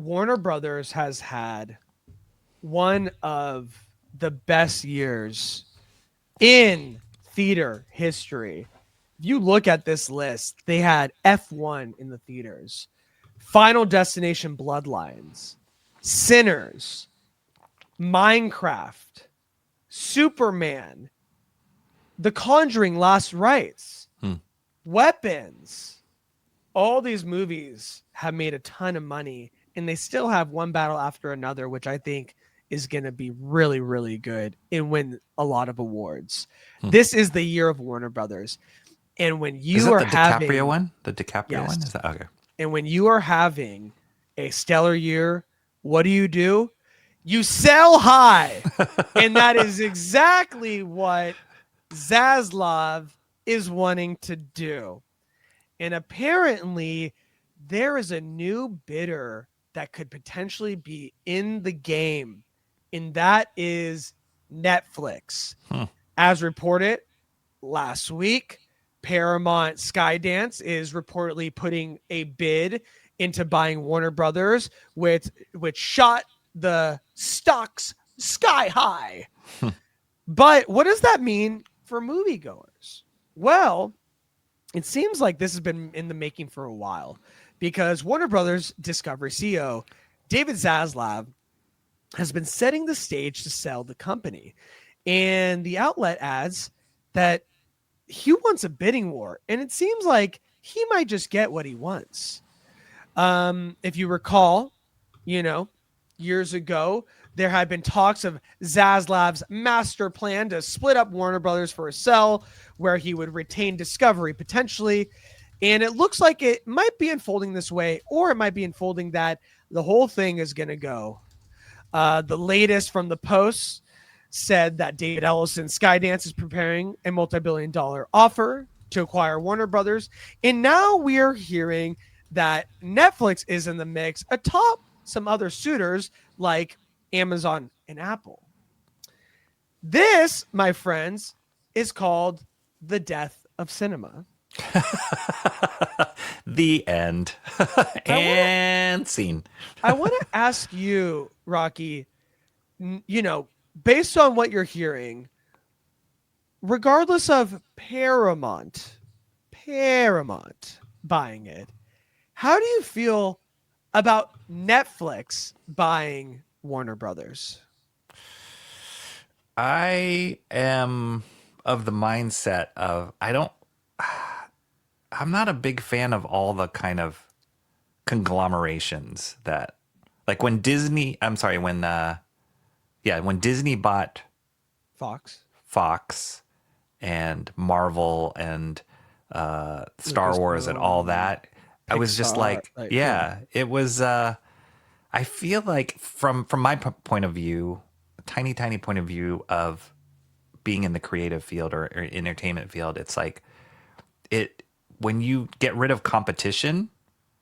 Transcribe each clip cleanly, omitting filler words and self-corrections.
Warner Brothers has had one of the best years in theater history. If you look at this list, they had F1 in the theaters, Final Destination Bloodlines, Sinners, Minecraft, Superman, The Conjuring Last Rites, Weapons. All these movies have made a ton of money, and they still have one battle after another, which I think is going to be really, really good and win a lot of awards. This is the year of Warner Brothers. And when you Is that are the having DiCaprio one? The DiCaprio one? yes, Is that okay? and when you are having a stellar year, what do? You sell high. And that is exactly what Zaslav is wanting to do. And apparently, there is a new bidder that could potentially be in the game, and that is Netflix. As reported last week, Paramount Skydance is reportedly putting a bid into buying Warner Brothers, which shot the stocks sky high. But what does that mean for moviegoers? Well, it seems like this has been in the making for a while because Warner Brothers Discovery CEO David Zaslav has been setting the stage to sell the company. And the outlet adds that he wants a bidding war. And it seems like he might just get what he wants. If you recall, years ago, there had been talks of Zaslav's master plan to split up Warner Brothers for a sell, where he would retain Discovery potentially. And it looks like it might be unfolding this way, or it might be unfolding that the whole thing is going to go. The latest from the Post said that David Ellison Skydance is preparing a multi-billion-dollar offer to acquire Warner Brothers. And now we are hearing that Netflix is in the mix atop some other suitors like Amazon and Apple. This, my friends, is called the death of cinema. The end. And scene. I want to ask you, Rocky, based on what you're hearing, regardless of Paramount buying it, how do you feel about Netflix buying Warner Brothers? I am of the mindset of I'm not a big fan of all the kind of conglomerations that, like when Disney bought Fox and Marvel and Star Wars and all that, I was just like, it was I feel like from my point of view, a tiny point of view of being in the creative field or entertainment field, it's like when you get rid of competition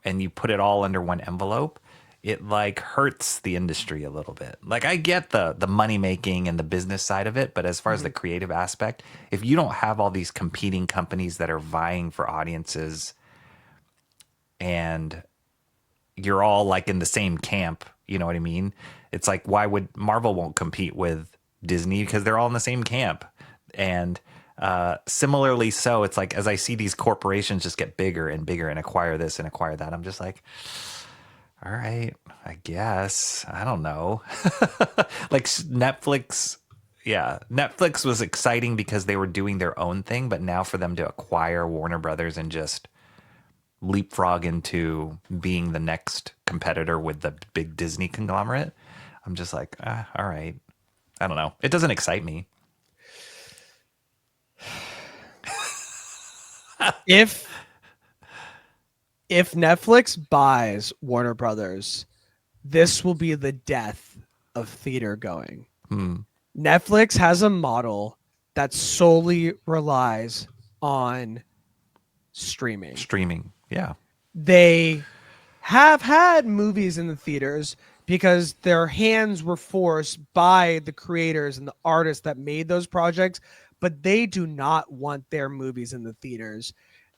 and you put it all under one envelope, it like hurts the industry a little bit. Like I get the money making and the business side of it, but as far as the creative aspect, if you don't have all these competing companies that are vying for audiences and you're all like in the same camp, you know what I mean? It's like, why would Marvel won't compete with Disney because they're all in the same camp. And similarly, so it's like, as I see these corporations just get bigger and bigger and acquire this and acquire that, I'm just like, all right, I guess, I don't know. Like Netflix was exciting because they were doing their own thing, but now for them to acquire Warner Brothers and just leapfrog into being the next competitor with the big Disney conglomerate, I'm just like, all right, I don't know. It doesn't excite me. If Netflix buys Warner Brothers, this will be the death of theater going. Netflix has a model that solely relies on streaming. Yeah. They have had movies in the theaters because their hands were forced by the creators and the artists that made those projects, but they do not want their movies in the theaters.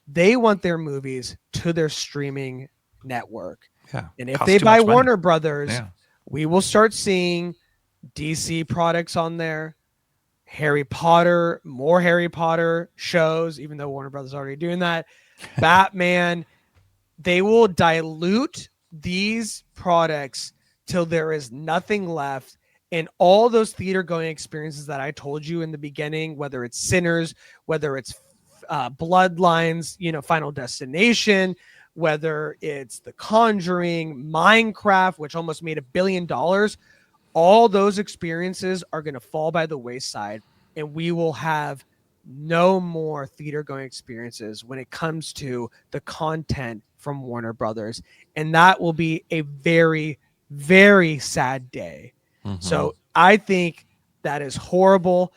They want their movies to their streaming network. Yeah. And if Costs they too buy much money. Warner Brothers, Yeah. we will start seeing DC products on there, Harry Potter, more Harry Potter shows, even though Warner Brothers is already doing that, Batman. They will dilute these products till there is nothing left. And all those theater going experiences that I told you in the beginning, whether it's Sinners, whether it's Bloodlines, Final Destination, whether it's The Conjuring, Minecraft, which almost made $1 billion, all those experiences are going to fall by the wayside, and we will have no more theater going experiences when it comes to the content from Warner Brothers. And that will be a very, very sad day. Mm-hmm. So I think that is horrible.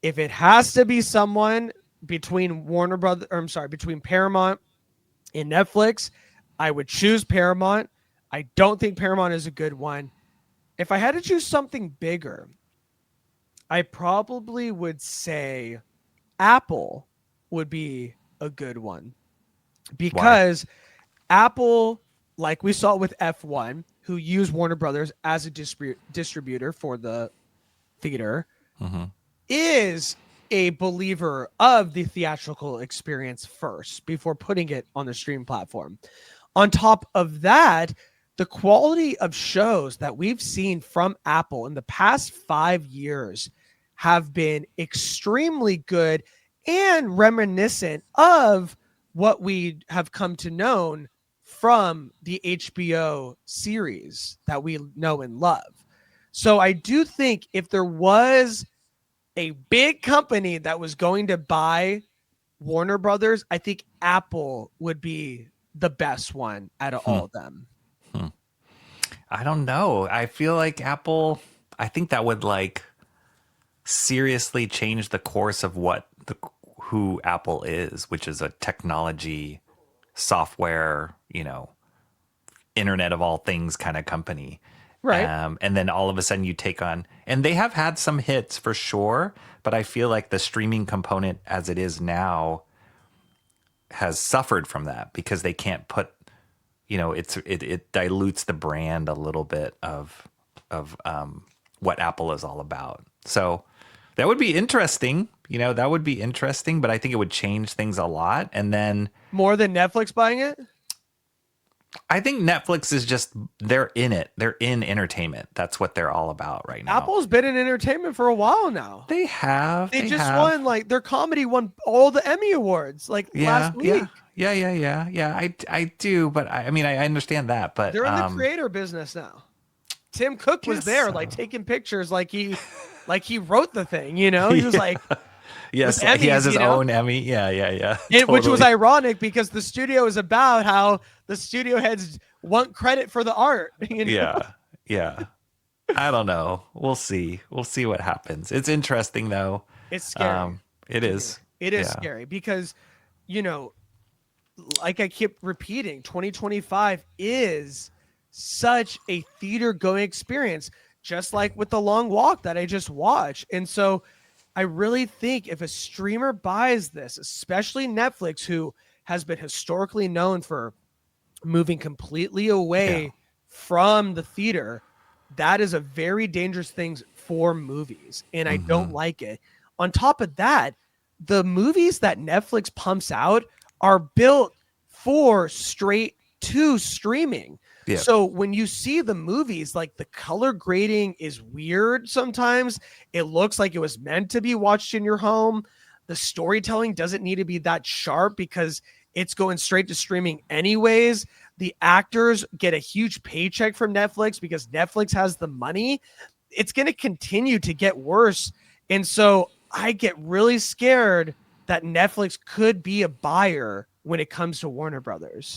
If it has to be someone between between Paramount and Netflix, I would choose Paramount. I don't think Paramount is a good one. If I had to choose something bigger, I probably would say Apple would be a good one, Why? because Apple, like we saw with F1, who used Warner Brothers as a distributor for the theater, Mm-hmm. is a believer of the theatrical experience first before putting it on the stream platform. On top of that, the quality of shows that we've seen from Apple in the past 5 years have been extremely good and reminiscent of what we have come to know from the HBO series that we know and love. So I do think if there was a big company that was going to buy Warner Brothers, I think Apple would be the best one out of Hmm. all of them. Hmm. I don't know. I feel like Apple, I think that would like seriously change the course of who Apple is, which is a technology, software, internet of all things kind of company. Right. And then all of a sudden you take on, and they have had some hits for sure, but I feel like the streaming component as it is now has suffered from that because they can't put, it dilutes the brand a little bit of what Apple is all about. So that would be interesting. That would be interesting, but I think it would change things a lot. And then More than Netflix buying it? I think Netflix is just, they're in it. They're in entertainment. That's what they're all about right now. Apple's been in entertainment for a while now. They have. They They just have. won, like, their comedy won all the Emmy Awards like Yeah. last Yeah. week. Yeah. I do, but I mean, I understand that, but They're in the creator business now. Tim Cook was guess there, so. like taking pictures, like he wrote the thing. He was Yeah. like with Yes, he has Emmys, his own Emmy. Yeah. which was Totally. ironic because the studio is about how the studio heads want credit for the art. Yeah. Yeah. I don't know. We'll see. We'll see what happens. It's interesting though. It's scary. It to me. is. It is Yeah. scary because, you know, like I keep repeating, 2025 is such a theater going experience, just like with The Long Walk that I just watched. And so I really think if a streamer buys this, especially Netflix, who has been historically known for moving completely Yeah. away from the theater, that is a very dangerous thing for movies. And I don't Mm-hmm. like it. On top of that, the movies that Netflix pumps out are built for straight to streaming. Yeah. So when you see the movies, like the color grading is weird sometimes. It looks like it was meant to be watched in your home. The storytelling doesn't need to be that sharp because it's going straight to streaming anyways. The actors get a huge paycheck from Netflix because Netflix has the money. It's going to continue to get worse. And so I get really scared that Netflix could be a buyer when it comes to Warner Brothers.